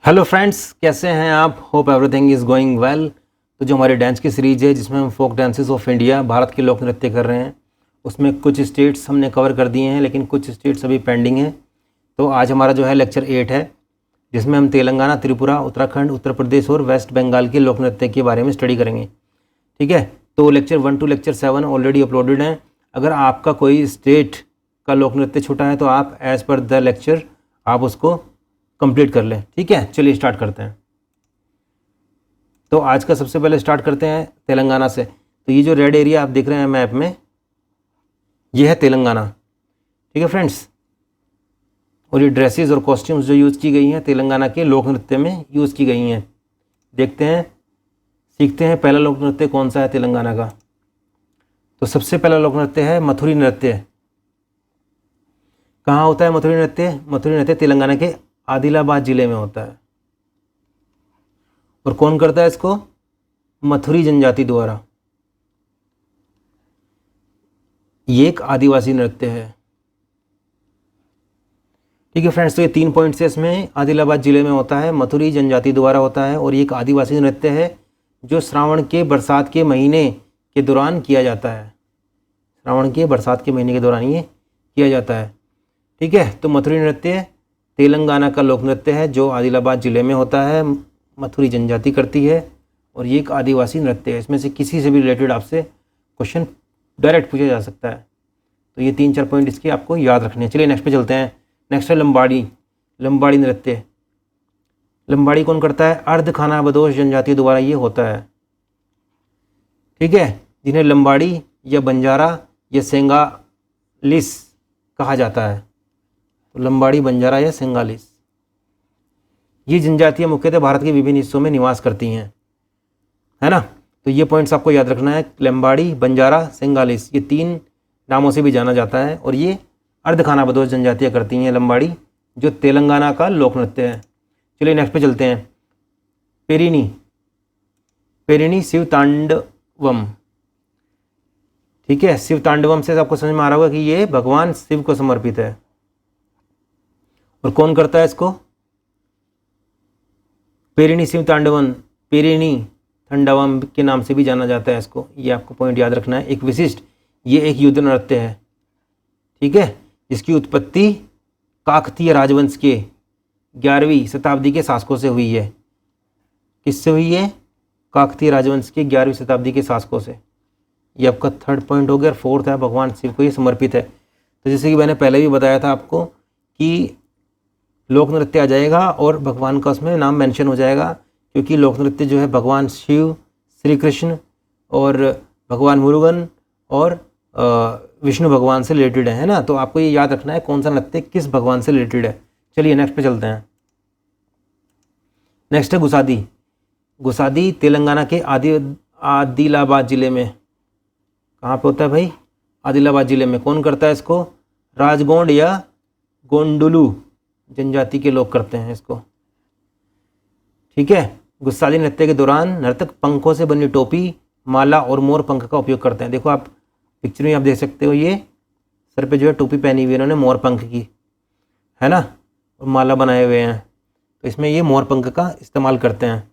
Hello friends, कैसे हैं आप? Hope everything is going well. तो जो हमारी डांस की सीरीज़ है जिसमें हम folk dances of India, Bharat के लोक नृत्य कर रहे हैं, उसमें कुछ स्टेट्स हमने कवर कर दिए हैं लेकिन कुछ स्टेट्स अभी पेंडिंग हैं। तो आज हमारा जो है लेक्चर 8 है, जिसमें हम तेलंगाना, त्रिपुरा, उत्तराखंड, उत्तर प्रदेश और वेस्ट बंगाल के लोक नृत्य के बारे में स्टडी करेंगे। ठीक है, तो lecture 1 to lecture 7 already uploaded हैं। अगर आपका कोई स्टेट का लोक नृत्य छूटा है तो आप एज़ पर द लेक्चर आप उसको कंप्लीट कर लें। ठीक है, चलिए स्टार्ट करते हैं। तो आज का सबसे पहले स्टार्ट करते हैं तेलंगाना से। तो ये जो रेड एरिया आप देख रहे हैं मैप में, ये है तेलंगाना। ठीक है फ्रेंड्स, और ये ड्रेसेस और कॉस्ट्यूम्स जो यूज़ की गई हैं तेलंगाना के लोक नृत्य में यूज़ की गई हैं। देखते हैं, सीखते हैं पहला लोक नृत्य कौन सा है तेलंगाना का। तो सबसे पहला लोक नृत्य है मथुरी नृत्य। कहाँ होता है मथुरी नृत्य? मथुरी नृत्य तेलंगाना के आदिलाबाद जिले में होता है। और कौन करता है इसको? मथुरी जनजाति द्वारा। ये एक आदिवासी नृत्य है। ठीक है फ्रेंड्स, तो ये 3 पॉइंट्स है इसमें। आदिलाबाद जिले में होता है, मथुरी जनजाति द्वारा होता है, और ये एक आदिवासी नृत्य है जो श्रावण के बरसात के महीने के दौरान किया जाता है। श्रावण के बरसात के महीने के दौरान ये किया जाता है। ठीक है, तो मथुरी नृत्य तेलंगाना का लोक नृत्य है जो आदिलाबाद ज़िले में होता है, मथुरी जनजाति करती है, और ये एक आदिवासी नृत्य है। इसमें से किसी से भी रिलेटेड आपसे क्वेश्चन डायरेक्ट पूछा जा सकता है। तो ये 3-4 पॉइंट इसके आपको याद रखने हैं। चलिए नेक्स्ट पे चलते हैं। नेक्स्ट है लंबाड़ी। लंबाड़ी नृत्य। लंबाड़ी कौन करता है? अर्ध खाना बदोश जनजाति द्वारा ये होता है। ठीक है, जिन्हें लंबाड़ी या बंजारा या सेंगालिस कहा जाता है। तो लंबाड़ी, बंजारा या सेंगालिस, ये जनजातियाँ मुख्यतः भारत के विभिन्न हिस्सों में निवास करती हैं, है ना। तो ये पॉइंट्स आपको याद रखना है। लंबाड़ी, बंजारा, सेंगालिस, ये 3 नामों से भी जाना जाता है, और ये अर्धखाना बदोश जनजातियाँ करती हैं लंबाड़ी, जो तेलंगाना का लोक नृत्य है। चलिए नेक्स्ट पे चलते हैं। पेरिनी। पेरिनी शिव तांडवम। ठीक है, शिव तांडवम से आपको समझ में आ रहा होगा कि ये भगवान शिव को समर्पित है। और कौन करता है इसको? पेरिनी शिव तांडवन, पेरिनी तांडवम के नाम से भी जाना जाता है इसको। ये आपको पॉइंट याद रखना है। एक विशिष्ट, ये एक युद्ध नृत्य है। ठीक है, इसकी उत्पत्ति काकतीय राजवंश के 11वीं शताब्दी के शासकों से हुई है। किससे हुई है? काकतीय राजवंश के 11वीं शताब्दी के शासकों से। ये आपका 3rd पॉइंट हो गया। 4th है भगवान शिव को ये समर्पित है। तो जैसे कि मैंने पहले भी बताया था आपको कि लोक नृत्य आ जाएगा और भगवान का उसमें नाम मेंशन हो जाएगा, क्योंकि लोक नृत्य जो है भगवान शिव, श्री कृष्ण और भगवान मुरुगन और विष्णु भगवान से रिलेटेड है ना। तो आपको ये याद रखना है कौन सा नृत्य किस भगवान से रिलेटेड है। चलिए नेक्स्ट पे चलते हैं। नेक्स्ट है गुसादी। गुसादी तेलंगाना के आदिलाबाद ज़िले में। कहाँ पे होता है भाई? आदिलाबाद ज़िले में। कौन करता है इसको? राजगोंड या गोंडुलू जनजाति के लोग करते हैं इसको। ठीक है, गुस्सादी नृत्य के दौरान नर्तक पंखों से बनी टोपी, माला और मोर पंख का उपयोग करते हैं। देखो आप पिक्चर में आप देख सकते हो, ये सर पे जो है टोपी पहनी हुई है इन्होंने मोर पंख की, है ना, और माला बनाए हुए हैं। तो इसमें ये मोर पंख का इस्तेमाल करते हैं।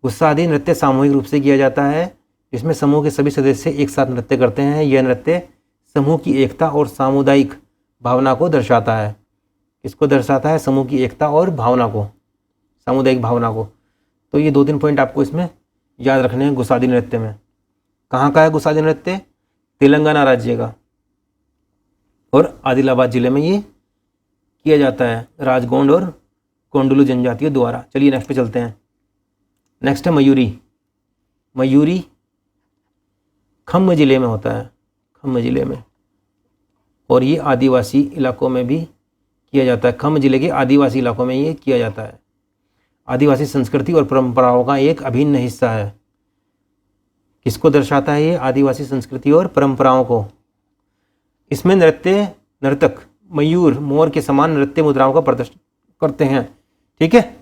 गुस्सादी नृत्य सामूहिक रूप से किया जाता है, जिसमें समूह के सभी सदस्य एक साथ नृत्य करते हैं। यह नृत्य समूह की एकता और सामुदायिक भावना को दर्शाता है। इसको दर्शाता है समूह की एकता और भावना को, सामुदायिक भावना को। तो ये 2-3 पॉइंट आपको इसमें याद रखने हैं गुसादी नृत्य में। कहाँ का है गुसादी नृत्य? तेलंगाना राज्य का, और आदिलाबाद ज़िले में ये किया जाता है राजगोंड और कोंडुलू जनजातियों द्वारा। चलिए नेक्स्ट पे चलते हैं। नेक्स्ट है मयूरी। मयूरी खम्म ज़िले में होता है, खम्म ज़िले में, और ये आदिवासी इलाकों में भी किया जाता है। खम्म ज़िले के आदिवासी इलाकों में ये किया जाता है। आदिवासी संस्कृति और परंपराओं का एक अभिन्न हिस्सा है। किसको दर्शाता है ये? आदिवासी संस्कृति और परंपराओं को। इसमें नर्तक मयूर, मोर के समान नृत्य मुद्राओं का प्रदर्शन करते हैं। ठीक है,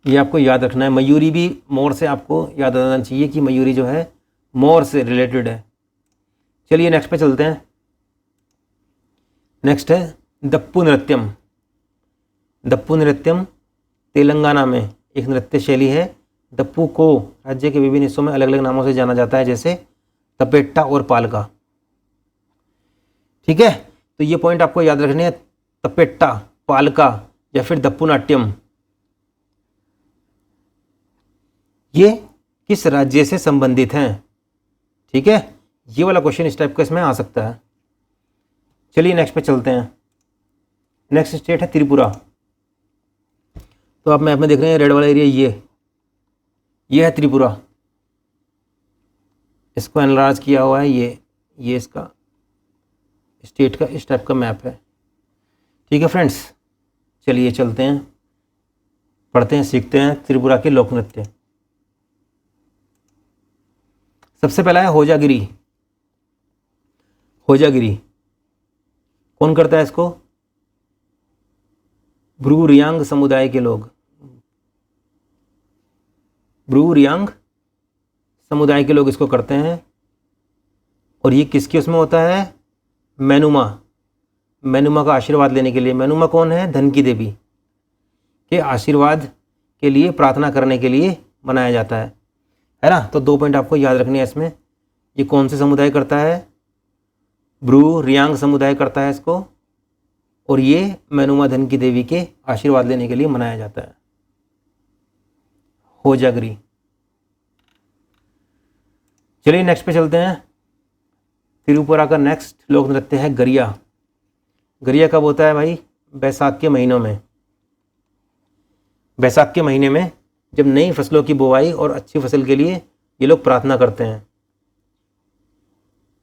ये आपको याद रखना है। मयूरी भी मोर से आपको याद आना चाहिए कि मयूरी जो है मोर से रिलेटेड है। चलिए नेक्स्ट पे चलते हैं। नेक्स्ट है दप्पु नृत्यम। दप्पु नृत्यम तेलंगाना में एक नृत्य शैली है। दप्पू को राज्य के विभिन्न हिस्सों में अलग अलग नामों से जाना जाता है, जैसे तपेट्टा और पालका। ठीक है, तो ये पॉइंट आपको याद रखने हैं, तपेट्टा, पालका या फिर दप्पू नाट्यम, ये किस राज्य से संबंधित हैं। ठीक है, ये वाला क्वेश्चन इस टाइप का इसमें आ सकता है। चलिए नेक्स्ट पे चलते हैं। नेक्स्ट स्टेट है त्रिपुरा। तो आप मैप में देख रहे हैं रेड वाला एरिया, ये है त्रिपुरा, इसको एनलार्ज किया हुआ है, ये इसका स्टेट का इस टाइप का मैप है। ठीक है फ्रेंड्स, चलिए चलते हैं, पढ़ते हैं, सीखते हैं त्रिपुरा के लोक नृत्य। सबसे पहला है होजागिरी। होजागिरी कौन करता है इसको? ब्रू रियांग समुदाय के लोग, ब्रू रियांग समुदाय के लोग इसको करते हैं। और ये किसके उसमें होता है? मैनुमा, मैनुमा का आशीर्वाद लेने के लिए। मैनुमा कौन है? धन की देवी के आशीर्वाद के लिए प्रार्थना करने के लिए मनाया जाता है ना। तो 2 पॉइंट आपको याद रखने हैं इसमें। ये कौन से समुदाय करता है? ब्रू रियांग समुदाय करता है इसको, और ये मैनुमा धन की देवी के आशीर्वाद लेने के लिए मनाया जाता है। होजागिरी। चलिए नेक्स्ट पे चलते हैं। त्रिपुरा का नेक्स्ट लोक नृत्य है गरिया। गरिया कब होता है भाई? बैसाख के महीनों में। बैसाख के महीने में जब नई फसलों की बुवाई और अच्छी फसल के लिए ये लोग प्रार्थना करते हैं।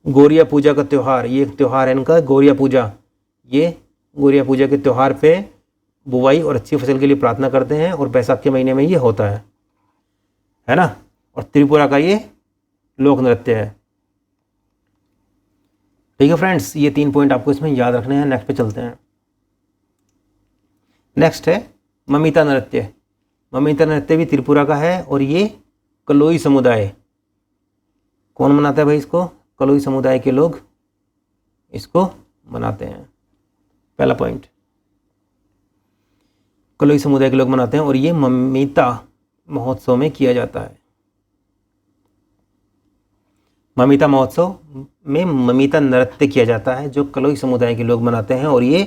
गौरिया पूजा का त्यौहार, ये एक त्यौहार है इनका, गौरिया पूजा। ये गौरिया पूजा के त्यौहार पे बुवाई और अच्छी फसल के लिए प्रार्थना करते हैं, और बैसाख के महीने में ये होता है ना। और त्रिपुरा का ये लोक नृत्य है। ठीक है फ्रेंड्स, ये 3 पॉइंट आपको इसमें याद रखने हैं। नेक्स्ट पे चलते हैं। नेक्स्ट है ममिता नृत्य। ममिता नृत्य भी त्रिपुरा का है, और ये कलोई समुदाय, कौन मनाता है भाई इसको? कलोई समुदाय के लोग इसको मनाते हैं। पहला पॉइंट, कलोई समुदाय के लोग मनाते हैं, और ये ममिता महोत्सव में किया जाता है। ममिता महोत्सव में ममिता नृत्य किया जाता है, जो कलोई समुदाय के लोग मनाते हैं, और ये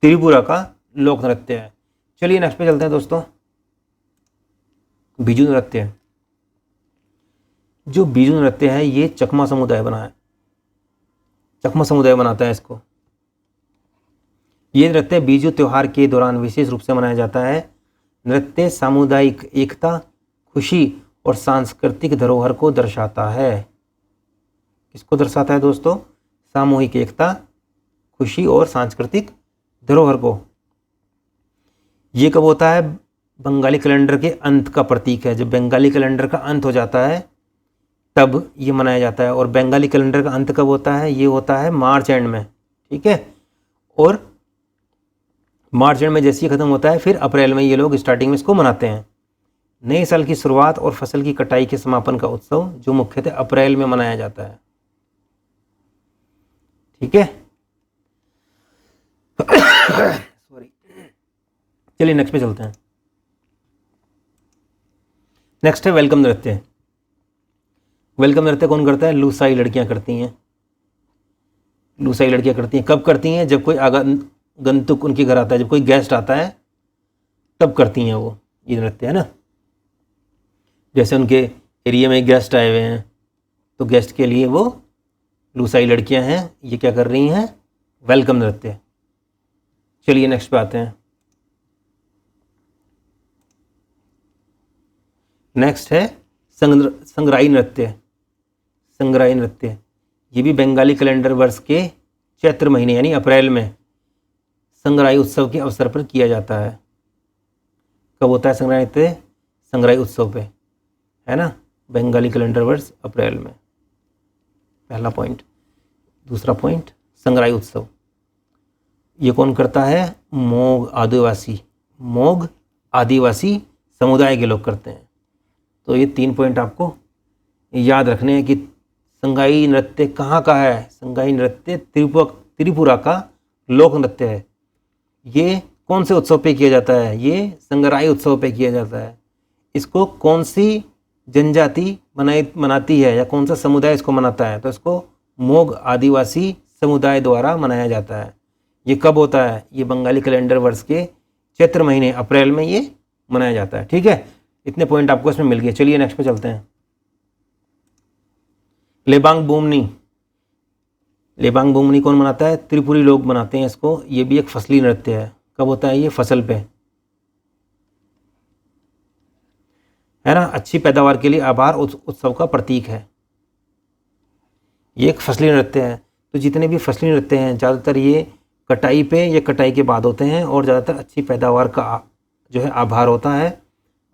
त्रिपुरा का लोक नृत्य है। चलिए नेक्स्ट पे चलते हैं दोस्तों। बिजू नृत्य। जो बिजू नृत्य है ये चकमा समुदाय बनाया, चकमा समुदाय बनाता है इसको। ये नृत्य बीजू त्योहार के दौरान विशेष रूप से मनाया जाता है। नृत्य सामुदायिक एकता, खुशी और सांस्कृतिक धरोहर को दर्शाता है। किसको दर्शाता है दोस्तों? सामूहिक एकता, खुशी और सांस्कृतिक धरोहर को। ये कब होता है? बंगाली कैलेंडर के अंत का प्रतीक है। जब बंगाली कैलेंडर का अंत हो जाता है तब ये मनाया जाता है। और बंगाली कैलेंडर का अंत कब होता है? ये होता है मार्च एंड में। ठीक है, और मार्च एंड में जैसे ही ख़त्म होता है फिर अप्रैल में ये लोग स्टार्टिंग में इसको मनाते हैं। नए साल की शुरुआत और फसल की कटाई के समापन का उत्सव जो मुख्यतः अप्रैल में मनाया जाता है। ठीक है, सॉरी। चलिए नेक्स्ट पे चलते हैं। नेक्स्ट है वेलकम नृत्य। वेलकम नृत्य कौन करता है? लूसाई लड़कियां करती हैं। लूसाई लड़कियां करती हैं। कब करती हैं? जब कोई आगंतुक उनके घर आता है, जब कोई गेस्ट आता है तब करती हैं वो ये नृत्य, है ना। जैसे उनके एरिया में गेस्ट आए हुए हैं तो गेस्ट के लिए वो लूसाई लड़कियां हैं, ये क्या कर रही हैं? वेलकम नृत्य। चलिए नेक्स्ट पे आते हैं। नेक्स्ट है संगराई नृत्य। संगराई नृत्य ये भी बंगाली कैलेंडर वर्ष के चैत्र महीने यानी अप्रैल में संगराई उत्सव के अवसर पर किया जाता है। कब होता है संगराई नृत्य? संगराई उत्सव पे, है ना, बंगाली कैलेंडर वर्ष अप्रैल में। पहला पॉइंट। दूसरा पॉइंट, संगराई उत्सव ये कौन करता है? मोग आदिवासी समुदाय के लोग करते हैं। तो ये 3 पॉइंट आपको याद रखने हैं कि संगाई नृत्य कहाँ का है। संगाई नृत्य त्रिपुरा का लोक नृत्य है। ये कौन से उत्सव पे किया जाता है? ये संगराई उत्सव पे किया जाता है। इसको कौन सी जनजाति मनाती है या कौन सा समुदाय इसको मनाता है? तो इसको मोग आदिवासी समुदाय द्वारा मनाया जाता है। ये कब होता है? ये बंगाली कैलेंडर वर्ष के चैत्र महीने अप्रैल में ये मनाया जाता है। ठीक है, इतने पॉइंट आपको इसमें मिल गए। चलिए नेक्स्ट पे चलते हैं। लेबांग बुमनी। लेबांग बुमनी कौन मनाता है? त्रिपुरी लोग मनाते हैं इसको। ये भी एक फसली नृत्य है। कब होता है ये? फसल पे, है ना। अच्छी पैदावार के लिए आभार उत्सव का प्रतीक है। ये एक फसली नृत्य है। तो जितने भी फसली नृत्य हैं ज़्यादातर ये कटाई पे या कटाई के बाद होते हैं और ज़्यादातर अच्छी पैदावार का जो है आभार होता है।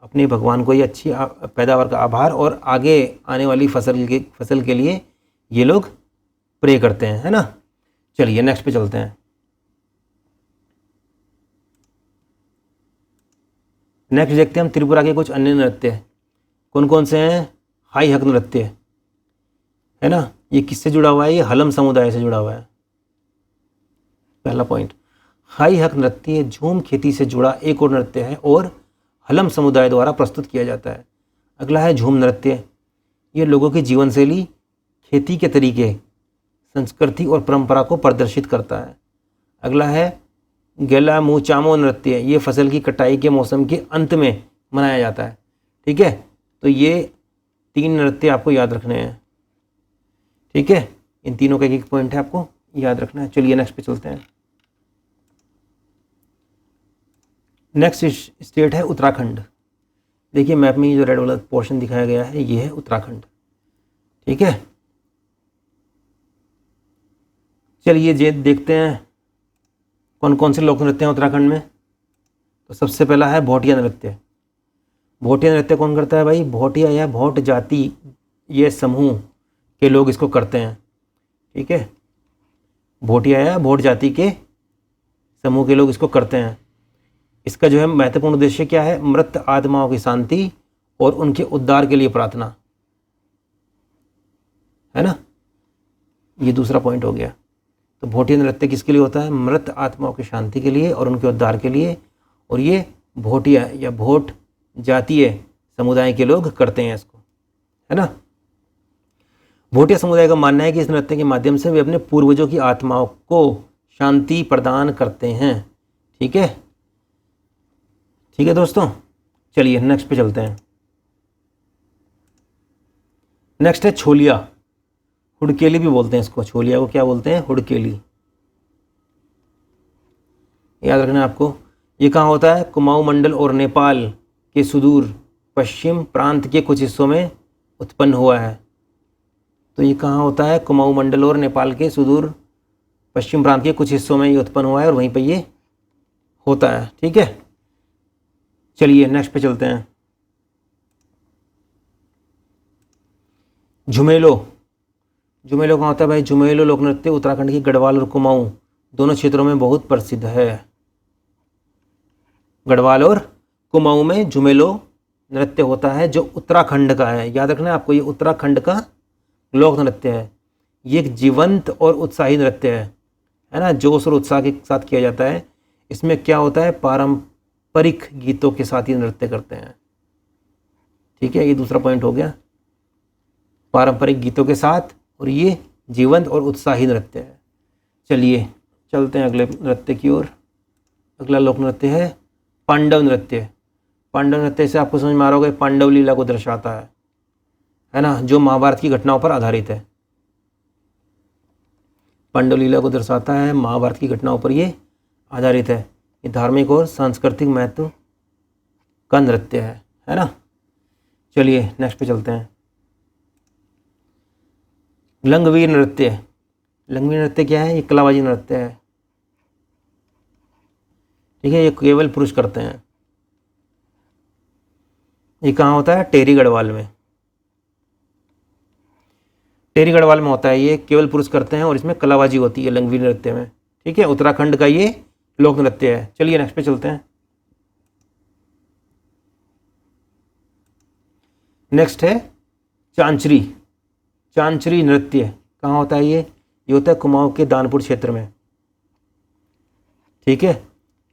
अपने भगवान को ये अच्छी पैदावार का आभार और आगे आने वाली फसल के लिए ये लोग प्रे करते हैं, है ना। चलिए नेक्स्ट पे चलते हैं। नेक्स्ट देखते हैं हम त्रिपुरा के कुछ अन्य नृत्य। कौन कौन से हैं? हाई हक नृत्य, है ना। ये किससे जुड़ा हुआ है? ये हलम समुदाय से जुड़ा हुआ है। पहला पॉइंट, हाई हक नृत्य झूम खेती से जुड़ा एक और नृत्य है और हलम समुदाय द्वारा प्रस्तुत किया जाता है। अगला है झूम नृत्य। ये लोगों की जीवन शैली, खेती के तरीके, संस्कृति और परंपरा को प्रदर्शित करता है। अगला है गेला मूचामो नृत्य। ये फसल की कटाई के मौसम के अंत में मनाया जाता है। ठीक है, तो ये 3 नृत्य आपको याद रखने हैं। ठीक है, इन तीनों का एक पॉइंट है आपको याद रखना है। चलिए नेक्स्ट पे चलते हैं। नेक्स्ट स्टेट है उत्तराखंड। देखिए मैप में ये जो रेड वाला पोर्शन दिखाया गया है ये है उत्तराखंड। ठीक है, चलिए ये देखते हैं कौन कौन से लोक नृत्य हैं उत्तराखंड में। तो सबसे पहला है भोटिया नृत्य। भोटिया नृत्य कौन करता है भाई? भोटिया या भोट जाति ये समूह के लोग इसको करते हैं। ठीक है, भोटिया या भोट जाति के समूह के लोग इसको करते हैं। इसका जो है महत्वपूर्ण उद्देश्य क्या है? मृत आत्माओं की शांति और उनके उद्धार के लिए प्रार्थना, है ना। ये दूसरा पॉइंट हो गया। तो भोटिया नृत्य किसके लिए होता है? मृत आत्माओं की शांति के लिए और उनके उद्धार के लिए। और ये भोटिया या भोट जातीय समुदाय के लोग करते हैं इसको, है ना। भोटिया समुदाय का मानना है कि इस नृत्य के माध्यम से वे अपने पूर्वजों की आत्माओं को शांति प्रदान करते हैं। ठीक है, ठीक है दोस्तों, चलिए नेक्स्ट पे चलते हैं। नेक्स्ट है छोलिया। हुड़केली भी बोलते हैं इसको। छोलिया को क्या बोलते हैं? हुड़केली। याद रखना है आपको। ये कहाँ होता है? कुमाऊं मंडल और नेपाल के सुदूर पश्चिम प्रांत के कुछ हिस्सों में उत्पन्न हुआ है। तो ये कहाँ होता है? कुमाऊं मंडल और नेपाल के सुदूर पश्चिम प्रांत के कुछ हिस्सों में ये उत्पन्न हुआ है और वहीं पर ये होता है। ठीक है, चलिए नेक्स्ट पे चलते हैं। झुमेलो। झुमेलो कहाँ होता है भाई? झुमेलो लोक नृत्य उत्तराखंड के गढ़वाल और कुमाऊं दोनों क्षेत्रों में बहुत प्रसिद्ध है। गढ़वाल और कुमाऊं में झुमेलो नृत्य होता है जो उत्तराखंड का है। याद रखना है आपको, ये उत्तराखंड का लोक नृत्य है। ये एक जीवंत और उत्साही नृत्य है ना। जोश और उत्साह के साथ किया जाता है। इसमें क्या होता है? पारंपरिक गीतों के साथ ही नृत्य करते हैं। ठीक है, ये दूसरा पॉइंट हो गया, पारंपरिक गीतों के साथ, और ये जीवंत और उत्साही नृत्य है। चलिए चलते हैं अगले नृत्य की ओर। अगला लोक नृत्य है पांडव नृत्य। पांडव नृत्य से आपको समझ में आ रहा होगा, पांडव लीला को दर्शाता है ना, जो महाभारत की घटनाओं पर आधारित है। पांडव लीला को दर्शाता है, महाभारत की घटनाओं पर ये आधारित है। ये धार्मिक और सांस्कृतिक महत्व का नृत्य है ना। चलिए नेक्स्ट पे चलते हैं। लंगवीर नृत्य। लंगवीर नृत्य क्या है? ये कलाबाजी नृत्य है। ठीक है, ये केवल पुरुष करते हैं। ये कहाँ होता है? टेरी गढ़वाल में। टेरी गढ़वाल में होता है। ये केवल पुरुष करते हैं और इसमें कलाबाजी होती है लंगवीर नृत्य में। ठीक है, उत्तराखंड का ये लोक नृत्य है। चलिए नेक्स्ट पे चलते हैं। नेक्स्ट है चांचरी। चांचरी नृत्य कहाँ होता है? ये होता है कुमाऊं के दानपुर क्षेत्र में। ठीक है,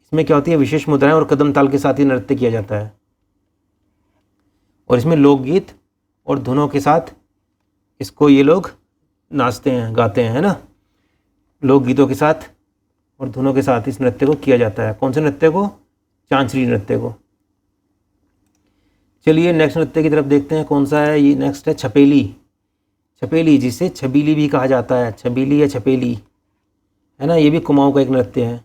इसमें क्या होती है, विशेष मुद्राएं और कदम ताल के साथ ही नृत्य किया जाता है। और इसमें लोकगीत और धुनों के साथ इसको ये लोग नाचते हैं, गाते हैं, है ना। लोकगीतों के साथ और धुनों के साथ इस नृत्य को किया जाता है। कौन से नृत्य को? चांचरी नृत्य को। चलिए नेक्स्ट नृत्य की तरफ देखते हैं, कौन सा है ये। नेक्स्ट है छपेली। छपेली, जिसे छबीली भी कहा जाता है, छबीली या छपेली, है ना। ये भी कुमाऊं का एक नृत्य है।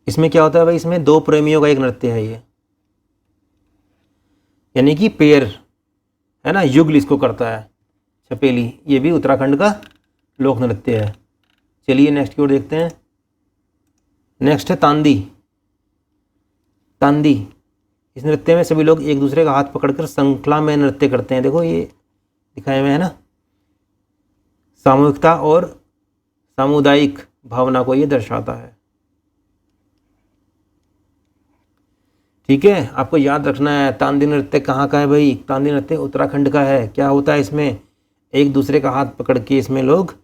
इसमें क्या होता है भाई, इसमें दो प्रेमियों का एक नृत्य है ये, यानी कि पेयर, है ना, युगल इसको करता है छपेली। ये भी उत्तराखंड का लोक नृत्य है। चलिए नेक्स्ट की ओर देखते हैं। नेक्स्ट है तांदी। तांदी, इस नृत्य में सभी लोग एक दूसरे का हाथ पकड़कर श्रृंखला में नृत्य करते हैं। देखो ये दिखाए हुए है ना, सामूहिकता और सामुदायिक भावना को ये दर्शाता है। ठीक है, आपको याद रखना है तांदी नृत्य कहाँ का है भाई। तांदी नृत्य उत्तराखंड का है। क्या होता है इसमें, एक दूसरे का हाथ पकड़ के इसमें लोग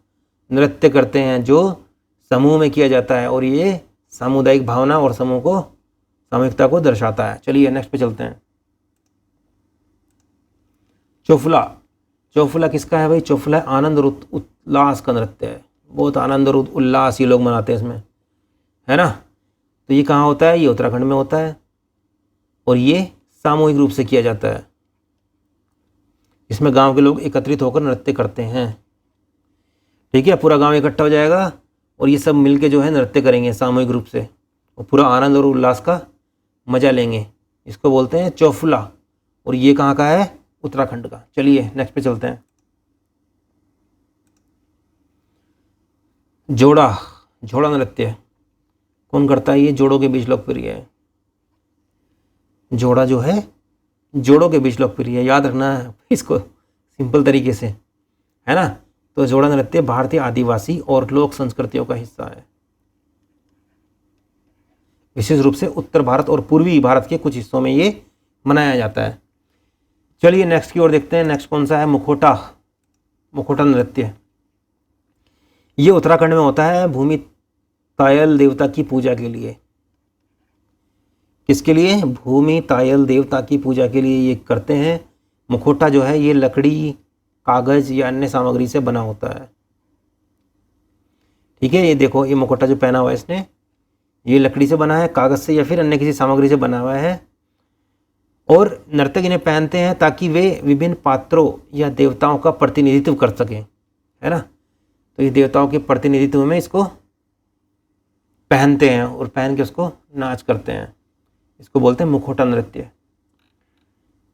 नृत्य करते हैं, जो समूह में किया जाता है, और ये सामुदायिक भावना और समूह को, सामूहिकता को दर्शाता है। चलिए नेक्स्ट पे चलते हैं। चोफला। चोफला किसका है भाई? चोफला आनंद और उल्लास का नृत्य है। बहुत आनंद और उल्लास ये लोग मनाते हैं इसमें, है ना। तो ये कहाँ होता है? ये उत्तराखंड में होता है और ये सामूहिक रूप से किया जाता है। इसमें गांव के लोग एकत्रित होकर नृत्य करते हैं। ठीक है, पूरा गांव इकट्ठा हो जाएगा और ये सब मिलके जो है नृत्य करेंगे सामूहिक रूप से, और पूरा आनंद और उल्लास का मजा लेंगे। इसको बोलते हैं चौफला, और ये कहाँ का है? उत्तराखंड का। चलिए नेक्स्ट पे चलते हैं। जोड़ा। जोड़ा नृत्य कौन करता है? ये जोड़ों के बीच लोकप्रिय है। जोड़ा जो है जोड़ों के बीच लोकप्रिय है, याद रखना है इसको सिंपल तरीके से, है ना। तो जोड़ा नृत्य भारतीय आदिवासी और लोक संस्कृतियों का हिस्सा है। विशेष रूप से उत्तर भारत और पूर्वी भारत के कुछ हिस्सों में ये मनाया जाता है। चलिए नेक्स्ट की ओर देखते हैं। नेक्स्ट कौन सा है? मुखोटा। मुखोटा नृत्य, ये उत्तराखंड में होता है भूमि तायल देवता की पूजा के लिए। किसके लिए? भूमि तायल देवता की पूजा के लिए ये करते हैं। मुखोटा जो है ये लकड़ी, कागज या अन्य सामग्री से बना होता है। ठीक है, ये देखो ये मुखोटा जो पहना हुआ है इसने, ये लकड़ी से बना है, कागज से या फिर अन्य किसी सामग्री से बना हुआ है। और नर्तक इन्हें पहनते हैं ताकि वे विभिन्न पात्रों या देवताओं का प्रतिनिधित्व कर सकें, है ना। तो ये देवताओं के प्रतिनिधित्व में इसको पहनते हैं और पहन के उसको नाच करते हैं। इसको बोलते हैं मुखोटा नृत्य।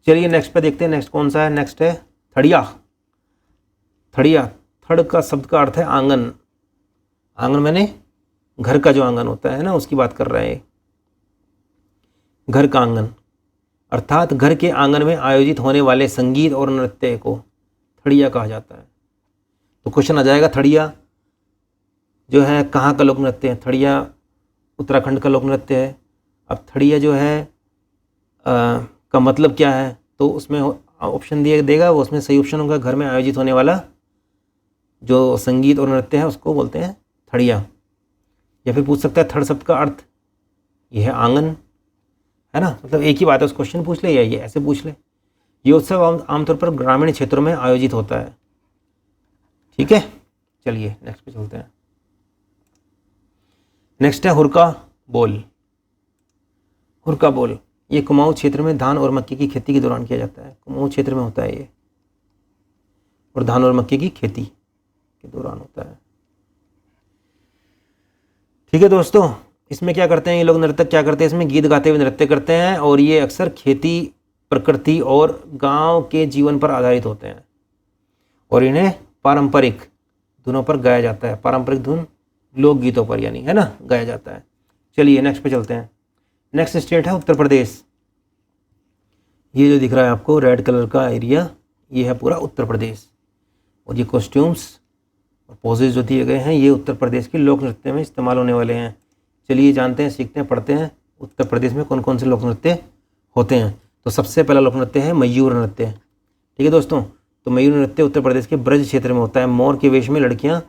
चलिए नेक्स्ट पे देखते हैं। नेक्स्ट कौन सा है? नेक्स्ट है थड़िया। थड़िया, थड़ का शब्द का अर्थ है आंगन। आंगन मैंने घर का जो आंगन होता है ना, उसकी बात कर रहा है। घर का आंगन अर्थात घर के आंगन में आयोजित होने वाले संगीत और नृत्य को थड़िया कहा जाता है। तो क्वेश्चन आ जाएगा, थड़िया जो है कहाँ का लोक नृत्य है? थड़िया उत्तराखंड का लोक नृत्य है। अब थड़िया जो है का मतलब क्या है? तो उसमें ऑप्शन दिया देगा, वो उसमें सही ऑप्शन होगा घर में आयोजित होने वाला जो संगीत और नृत्य है उसको बोलते हैं थड़िया। या फिर पूछ सकता है थड़ शब्द का अर्थ ये है आंगन, है ना। मतलब एक ही बात है, उस क्वेश्चन पूछ ले या ये ऐसे पूछ ले। ये उत्सव आमतौर पर ग्रामीण क्षेत्रों में आयोजित होता है। ठीक है, चलिए नेक्स्ट पे चलते हैं। नेक्स्ट है हुरका बोल। हुरका बोल ये कुमाऊं क्षेत्र में धान और मक्की की खेती के दौरान किया जाता है। कुमाऊं क्षेत्र में होता है ये, और धान और मक्की की खेती के दौरान होता है। ठीक है दोस्तों, इसमें क्या करते हैं ये लोग नर्तक, क्या करते हैं इसमें गीत गाते हुए नृत्य करते हैं, और ये अक्सर खेती, प्रकृति और गांव के जीवन पर आधारित होते हैं, और इन्हें पारंपरिक धुनों पर गाया जाता है। पारंपरिक धुन लोकगीतों पर यानी, है ना, गाया जाता है। चलिए नेक्स्ट पे चलते हैं। नेक्स्ट स्टेट है उत्तर प्रदेश। ये जो दिख रहा है आपको रेड कलर का एरिया, ये है पूरा उत्तर प्रदेश, और ये कॉस्ट्यूम्स और पोजेज जो दिए गए हैं ये उत्तर प्रदेश के लोक नृत्य में इस्तेमाल होने वाले हैं। चलिए जानते हैं, सीखते हैं, पढ़ते हैं उत्तर प्रदेश में कौन कौन से लोक नृत्य होते हैं। तो सबसे पहला लोक नृत्य है मयूर नृत्य। ठीक है दोस्तों, तो मयूर नृत्य उत्तर प्रदेश के ब्रज क्षेत्र में होता है। मोर के वेश में लड़कियाँ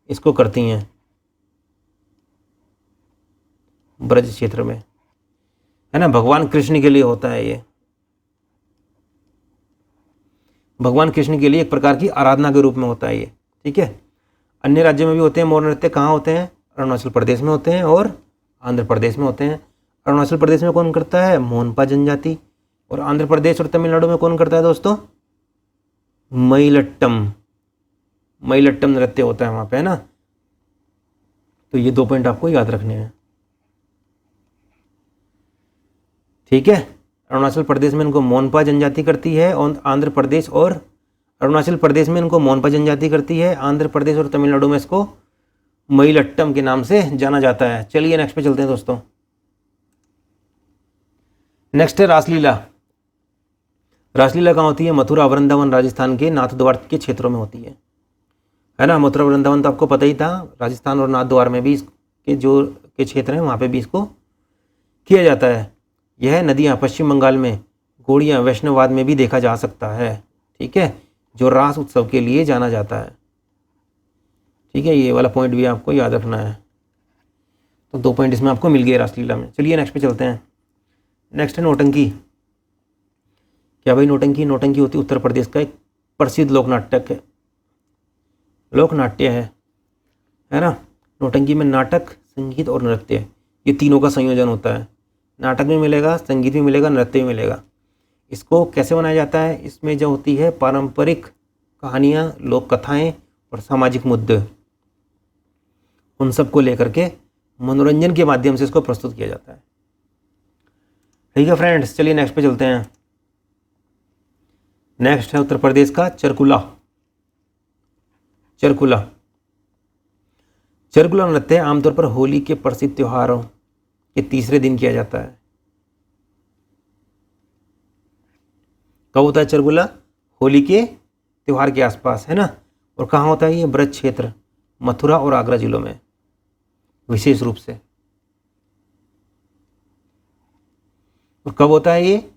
इसको करती हैं। ब्रज क्षेत्र में, है ना। भगवान कृष्ण के लिए होता है ये, भगवान कृष्ण के लिए एक प्रकार की आराधना के रूप में होता है ये, ठीक है। अन्य राज्यों में भी होते हैं मोर नृत्य। कहाँ होते हैं? अरुणाचल प्रदेश में होते हैं और आंध्र प्रदेश में होते हैं। अरुणाचल प्रदेश में कौन करता है? मोनपा जनजाति। और आंध्र प्रदेश और तमिलनाडु में कौन करता है दोस्तों? मयिलट्टम, मयिलट्टम नृत्य होता है वहाँ पे, है ना। तो ये 2 पॉइंट आपको याद रखने हैं, ठीक है। अरुणाचल प्रदेश में इनको मोनपा जनजाति करती है और आंध्र प्रदेश और अरुणाचल प्रदेश में इनको मोनपा जनजाति करती है, आंध्र प्रदेश और तमिलनाडु में इसको मयिलट्टम के नाम से जाना जाता है। चलिए नेक्स्ट पे चलते हैं दोस्तों। नेक्स्ट है रासलीला। रासलीला कहाँ होती है? मथुरा वृंदावन राजस्थान के नाथद्वार के क्षेत्रों में होती है ना। मथुरा वृंदावन तो आपको पता ही था, राजस्थान और नाथद्वार में भी इसके जो के क्षेत्र हैं वहाँ पे भी इसको किया जाता है। यह नदियाँ पश्चिम बंगाल में गौड़िया वैष्णववाद में भी देखा जा सकता है, ठीक है, जो रास उत्सव के लिए जाना जाता है, ठीक है। ये वाला पॉइंट भी आपको याद रखना है। तो 2 पॉइंट इसमें आपको मिल गए रासलीला में। चलिए नेक्स्ट पे चलते हैं। नेक्स्ट है नौटंकी। क्या भाई नौटंकी? नौटंकी होती है उत्तर प्रदेश का एक प्रसिद्ध लोकनाट्य है ना। नौटंकी में नाटक, संगीत और नृत्य, ये तीनों का संयोजन होता है। नाटक भी मिलेगा, संगीत भी मिलेगा, नृत्य भी मिलेगा। इसको कैसे बनाया जाता है? इसमें जो होती है पारंपरिक कहानियाँ, लोक कथाएँ और सामाजिक मुद्दे, उन सब को लेकर के मनोरंजन के माध्यम से इसको प्रस्तुत किया जाता है, ठीक है फ्रेंड्स। चलिए नेक्स्ट पे चलते हैं। नेक्स्ट है उत्तर प्रदेश का चरकुला। चरकुला चरकुला नृत्य आमतौर पर होली के प्रसिद्ध त्योहारों के तीसरे दिन किया जाता है। कब होता है चरकुला? होली के त्योहार के आसपास, है ना। और कहाँ होता है ये? ब्रज क्षेत्र, मथुरा और आगरा जिलों में विशेष रूप से। और कब होता है ये?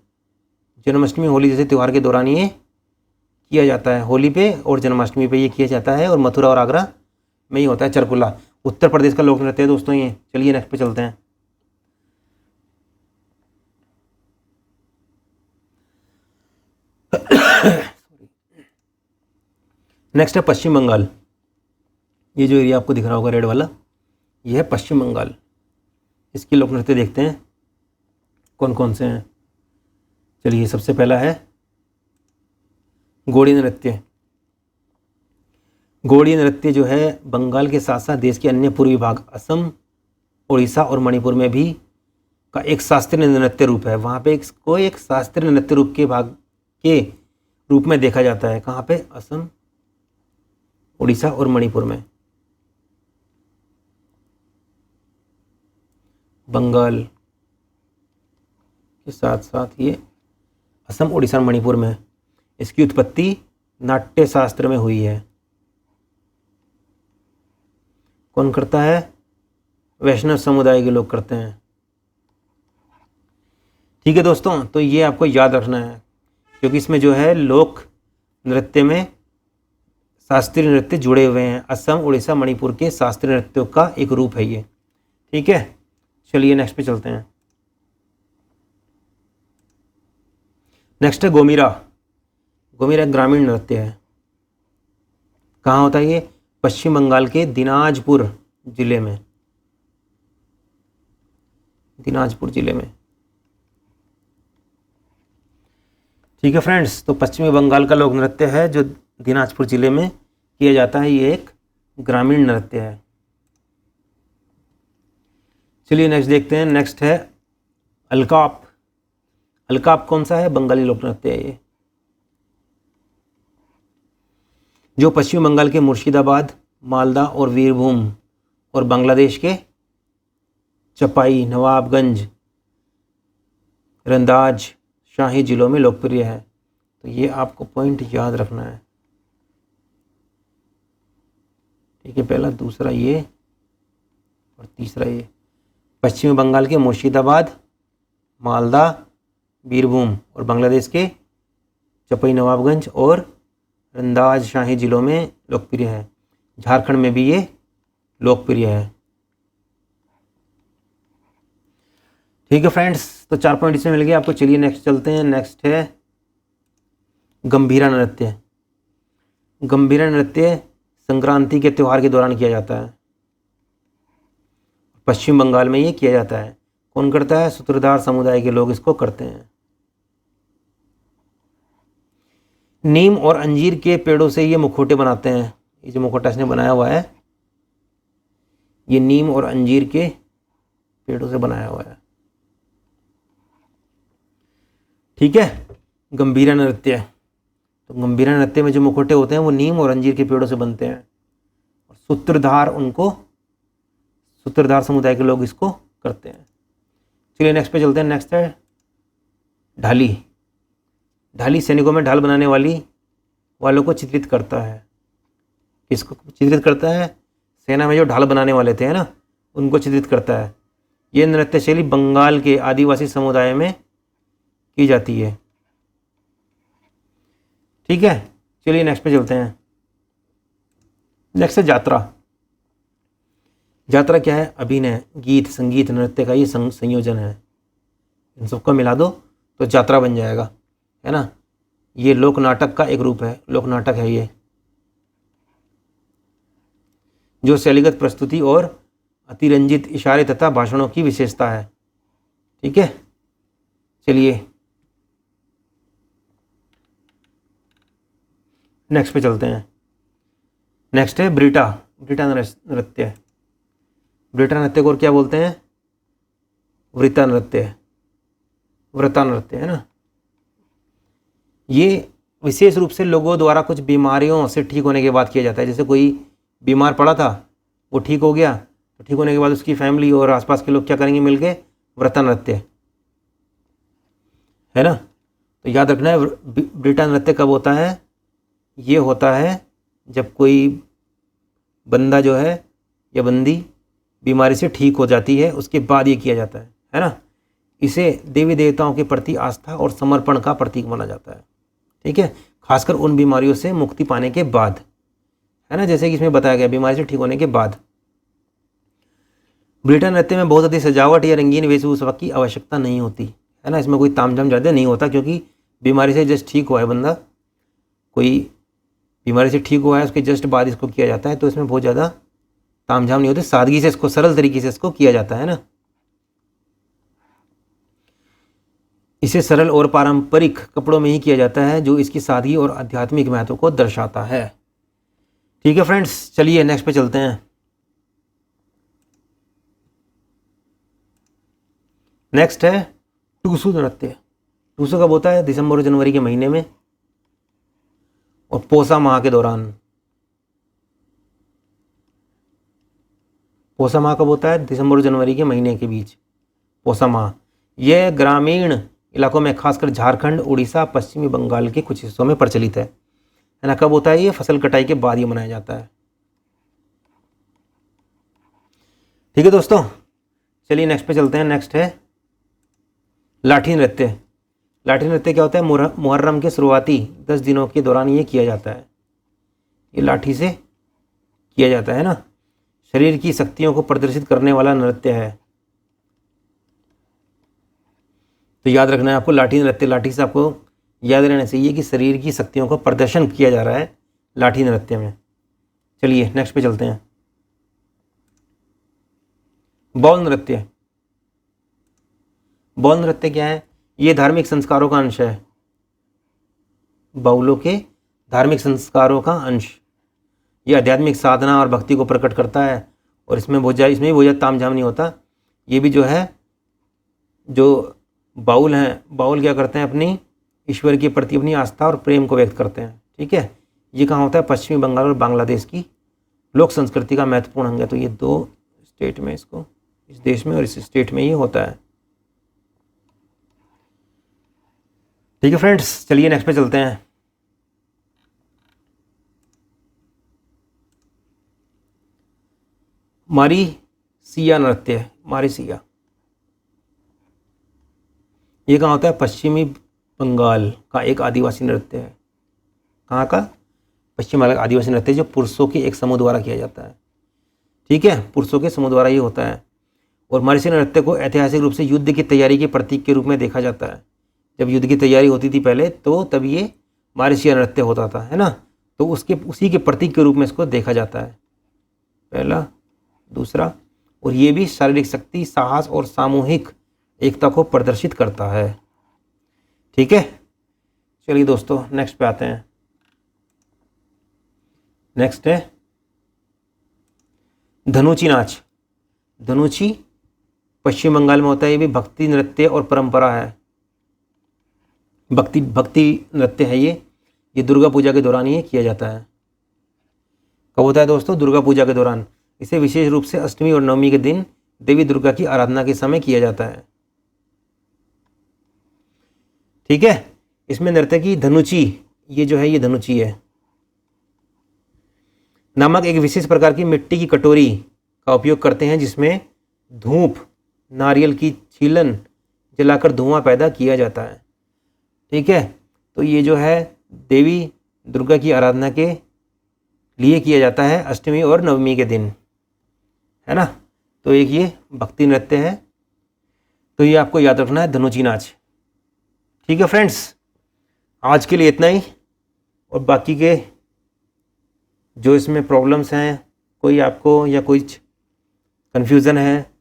जन्माष्टमी, होली जैसे त्यौहार के दौरान ये किया जाता है। होली पे और जन्माष्टमी पे ये किया जाता है और मथुरा और आगरा में ही होता है चरकुला। उत्तर प्रदेश का लोक नृत्य है दोस्तों ये। चलिए नेक्स्ट पे चलते हैं। नेक्स्ट है पश्चिम बंगाल। ये जो एरिया आपको दिख रहा होगा रेड वाला, ये है पश्चिम बंगाल। इसके लोक नृत्य देखते हैं कौन कौन से हैं। चलिए सबसे पहला है गोड़ी नृत्य। गोड़ी नृत्य जो है बंगाल के साथ साथ देश के अन्य पूर्वी भाग असम, उड़ीसा और मणिपुर में भी का एक शास्त्रीय नृत्य रूप है। वहाँ पे इसको एक शास्त्रीय नृत्य रूप के भाग के रूप में देखा जाता है। कहाँ पे? असम, उड़ीसा और मणिपुर में। बंगाल के साथ साथ ये असम, उड़ीसा और मणिपुर में इसकी उत्पत्ति नाट्य शास्त्र में हुई है। कौन करता है? वैष्णव समुदाय के लोग करते हैं, ठीक है दोस्तों। तो ये आपको याद रखना है क्योंकि इसमें जो है लोक नृत्य में शास्त्रीय नृत्य जुड़े हुए हैं। असम, उड़ीसा, मणिपुर के शास्त्रीय नृत्यों का एक रूप है ये, ठीक है। चलिए नेक्स्ट पे चलते हैं। नेक्स्ट है गोमीरा। गोमीरा ग्रामीण नृत्य है। कहाँ होता है ये? पश्चिम बंगाल के दिनाजपुर जिले में। दिनाजपुर जिले में, ठीक है फ्रेंड्स। तो पश्चिमी बंगाल का लोक नृत्य है जो दिनाजपुर जिले में किया जाता है। ये एक ग्रामीण नृत्य है। चलिए नेक्स्ट देखते हैं। नेक्स्ट है अलकाप। अलकाप कौन सा है? बंगाली लोक नृत्य है ये, जो पश्चिम बंगाल के मुर्शिदाबाद, मालदा और वीरभूम और बांग्लादेश के चपाई, नवाबगंज, रंदाज, शाही जिलों में लोकप्रिय है। तो ये आपको पॉइंट याद रखना है, ठीक है। पहला, दूसरा ये और तीसरा ये। पश्चिम बंगाल के मुर्शिदाबाद, मालदा, बीरभूम और बांग्लादेश के चपई, नवाबगंज और रंदाज शाही जिलों में लोकप्रिय है। झारखंड में भी ये लोकप्रिय है। ठीक है फ्रेंड्स, तो 4 पॉइंट इसमें मिल गए आपको। चलिए नेक्स्ट चलते हैं। नेक्स्ट है गंभीरा नृत्य। गंभीरा नृत्य संक्रांति के त्यौहार के दौरान किया जाता है। पश्चिम बंगाल में ये किया जाता है। कौन करता है? सूत्रधार समुदाय के लोग इसको करते हैं। नीम और अंजीर के पेड़ों से ये मुखौटे बनाते हैं। ये जो मुखौटा इसने बनाया हुआ है, ये नीम और अंजीर के पेड़ों से बनाया हुआ है। ठीक है, गंभीरा नृत्य। तो गंभीरा नृत्य में जो मुखौटे होते हैं वो नीम और अंजीर के पेड़ों से बनते हैं। और सूत्रधार समुदाय के लोग इसको करते हैं। चलिए नेक्स्ट पे चलते हैं। नेक्स्ट है ढाली। ढाली सैनिकों में ढाल बनाने वालों को चित्रित करता है। किसको चित्रित करता है? सेना में जो ढाल बनाने वाले थे, है ना, उनको चित्रित करता है। ये नृत्य शैली बंगाल के आदिवासी समुदाय में की जाती है। ठीक है, चलिए नेक्स्ट पे चलते हैं। नेक्स्ट है यात्रा। यात्रा क्या है? अभिनय, गीत, संगीत, नृत्य का ये संयोजन है। इन सबको मिला दो तो यात्रा बन जाएगा, है ना। ये लोक नाटक का एक रूप है। लोक नाटक है ये, जो शैलीगत प्रस्तुति और अतिरंजित इशारे तथा भाषणों की विशेषता है। ठीक है, चलिए नेक्स्ट पे चलते हैं। नेक्स्ट है ब्रीटा। ब्रीटा नृत्य। ब्रीटा नृत्य को और क्या बोलते हैं? वृता नृत्य। व्रता नृत्य, है ना। ये विशेष रूप से लोगों द्वारा कुछ बीमारियों से ठीक होने के बाद किया जाता है। जैसे कोई बीमार पड़ा था, वो ठीक हो गया, तो ठीक होने के बाद उसकी फैमिली और आसपास के लोग क्या करेंगे? मिलके व्रता नृत्य, है ना। तो याद रखना है, ब्रीटा नृत्य कब होता है? ये होता है जब कोई बंदा जो है या बंदी बीमारी से ठीक हो जाती है, उसके बाद ये किया जाता है ना। इसे देवी देवताओं के प्रति आस्था और समर्पण का प्रतीक माना जाता है। ठीक है, खासकर उन बीमारियों से मुक्ति पाने के बाद, है ना, जैसे कि इसमें बताया गया, बीमारी से ठीक होने के बाद। ब्रीटा नृत्य में बहुत अधिक सजावट या रंगीन वेशभूषा की आवश्यकता नहीं होती, है ना। इसमें कोई तामझाम ज़्यादा नहीं होता, क्योंकि बीमारी से जस्ट ठीक हुआ है बंदा, कोई बीमारी से ठीक हुआ है, उसके जस्ट बाद इसको किया जाता है। तो इसमें बहुत ज़्यादा तामझाम नहीं होती, सादगी से इसको, सरल तरीके से इसको किया जाता है ना। इसे सरल और पारंपरिक कपड़ों में ही किया जाता है, जो इसकी सादगी और आध्यात्मिक महत्व को दर्शाता है। ठीक है फ्रेंड्स, चलिए नेक्स्ट पे चलते हैं। नेक्स्ट है टूसू नृत्य। टूसू कब होता है? दिसंबर और जनवरी के महीने में और पोसा माह के दौरान। पोसा माह कब होता है? दिसंबर और जनवरी के महीने के बीच, पोसा माह। यह ग्रामीण इलाकों में, खासकर झारखंड, उड़ीसा, पश्चिमी बंगाल के कुछ हिस्सों में प्रचलित है ना। कब होता है ये? फसल कटाई के बाद ये मनाया जाता है। ठीक है दोस्तों, चलिए नेक्स्ट पे चलते हैं। नेक्स्ट है लाठी नृत्य। लाठी नृत्य क्या होता है? मुहर्रम के शुरुआती 10 दिनों के दौरान ये किया जाता है। ये लाठी से किया जाता है ना। शरीर की शक्तियों को प्रदर्शित करने वाला नृत्य है। तो याद रखना है आपको, लाठी नृत्य, लाठी से आपको याद रहना चाहिए कि शरीर की शक्तियों का प्रदर्शन किया जा रहा है लाठी नृत्य में। चलिए नेक्स्ट पे चलते हैं। बाउल नृत्य। बाउल नृत्य क्या है? ये धार्मिक संस्कारों का अंश है। बाउलों के धार्मिक संस्कारों का अंश। ये आध्यात्मिक साधना और भक्ति को प्रकट करता है, और इसमें भी बहुत ज़्यादा तामझाम नहीं होता। ये भी जो है, जो बाउल हैं, बाउल क्या करते हैं? अपनी ईश्वर के प्रति अपनी आस्था और प्रेम को व्यक्त करते हैं। ठीक है, ये कहाँ होता है? पश्चिमी बंगाल और बांग्लादेश की लोक संस्कृति का महत्वपूर्ण अंग है। तो ये 2 स्टेट में, इसको, इस देश में और इस स्टेट में ये होता है। ठीक है फ्रेंड्स, चलिए नेक्स्ट पे चलते हैं। मारी सिया नृत्य। मारी सिया ये कहाँ होता है? पश्चिमी बंगाल का एक आदिवासी नृत्य है। कहाँ का? पश्चिम बंगाल आदिवासी नृत्य, जो पुरुषों के एक समूह द्वारा किया जाता है। ठीक है, पुरुषों के समूह द्वारा ये होता है। और मारिशियन नृत्य को ऐतिहासिक रूप से युद्ध की तैयारी के प्रतीक के रूप में देखा जाता है। जब युद्ध की तैयारी होती थी पहले, तो तब ये मारिशियन नृत्य होता था, है ना। तो उसी के प्रतीक के रूप में इसको देखा जाता है, पहला। दूसरा, और ये भी शारीरिक शक्ति, साहस और सामूहिक एकता को प्रदर्शित करता है। ठीक है, चलिए दोस्तों नेक्स्ट पे आते हैं। नेक्स्ट है धनुची नाच। धनुची पश्चिम बंगाल में होता है। ये भी भक्ति नृत्य और परंपरा है। भक्ति नृत्य है ये दुर्गा पूजा के दौरान ये किया जाता है। कब होता है दोस्तों? दुर्गा पूजा के दौरान। इसे विशेष रूप से अष्टमी और नवमी के दिन देवी दुर्गा की आराधना के समय किया जाता है। ठीक है, इसमें नर्तकी की धनुची, ये जो है ये धनुची है नामक एक विशेष प्रकार की मिट्टी की कटोरी का उपयोग करते हैं, जिसमें धूप, नारियल की छीलन जलाकर धुआं पैदा किया जाता है। ठीक है, तो ये जो है देवी दुर्गा की आराधना के लिए किया जाता है अष्टमी और नवमी के दिन, है ना। तो एक ये भक्ति नृत्य है, तो ये आपको याद रखना है, धनुची नाच। ठीक है फ्रेंड्स, आज के लिए इतना ही। और बाकी के जो इसमें प्रॉब्लम्स हैं, कोई आपको या कुछ कन्फ्यूज़न है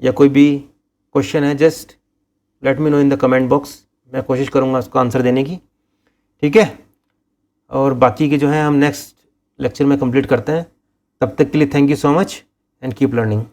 या कोई भी क्वेश्चन है, just let me know in the comment box. मैं कोशिश करूँगा उसका आंसर देने की। ठीक है, और बाकी के जो हैं हम नेक्स्ट लेक्चर में कंप्लीट करते हैं। तब तक के लिए thank you so much and keep learning.